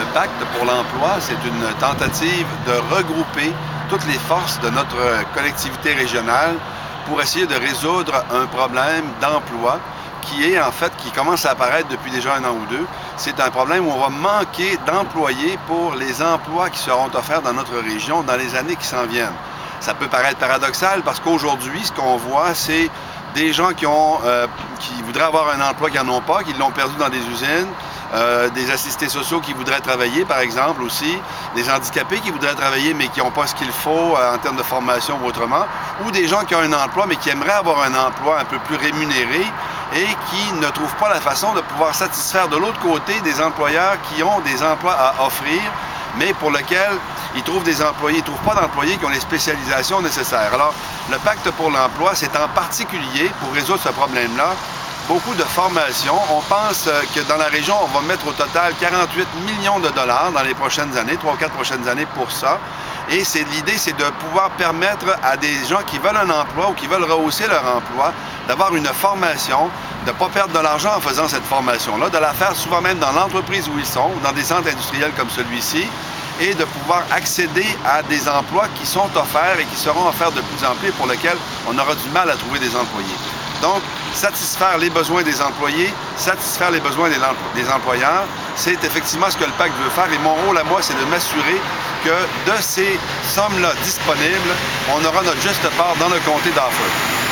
Le pacte pour l'emploi, c'est une tentative de regrouper toutes les forces de notre collectivité régionale pour essayer de résoudre un problème d'emploi qui commence à apparaître depuis déjà 1 an ou 2. C'est un problème où on va manquer d'employés pour les emplois qui seront offerts dans notre région dans les années qui s'en viennent. Ça peut paraître paradoxal parce qu'aujourd'hui, ce qu'on voit, c'est des gens qui voudraient avoir un emploi qui n'en ont pas, qui l'ont perdu dans des usines, des assistés sociaux qui voudraient travailler, par exemple, aussi, des handicapés qui voudraient travailler mais qui n'ont pas ce qu'il faut en termes de formation ou autrement, ou des gens qui ont un emploi mais qui aimeraient avoir un emploi un peu plus rémunéré et qui ne trouvent pas la façon de pouvoir satisfaire de l'autre côté des employeurs qui ont des emplois à offrir, mais pour lesquels ils trouvent pas d'employés qui ont les spécialisations nécessaires. Alors, le pacte pour l'emploi, c'est en particulier, pour résoudre ce problème-là, beaucoup de formation. On pense que dans la région, on va mettre au total 48 millions de dollars dans les prochaines années, 3 ou 4 prochaines années pour ça. Et l'idée, c'est de pouvoir permettre à des gens qui veulent un emploi ou qui veulent rehausser leur emploi, d'avoir une formation, de ne pas perdre de l'argent en faisant cette formation-là, de la faire souvent même dans l'entreprise où ils sont, ou dans des centres industriels comme celui-ci, et de pouvoir accéder à des emplois qui sont offerts et qui seront offerts de plus en plus et pour lesquels on aura du mal à trouver des employés. Donc, satisfaire les besoins des employés, satisfaire les besoins des employeurs, c'est effectivement ce que le pacte veut faire. Et mon rôle à moi, c'est de m'assurer que de ces sommes-là disponibles, on aura notre juste part dans le comté d'Harford.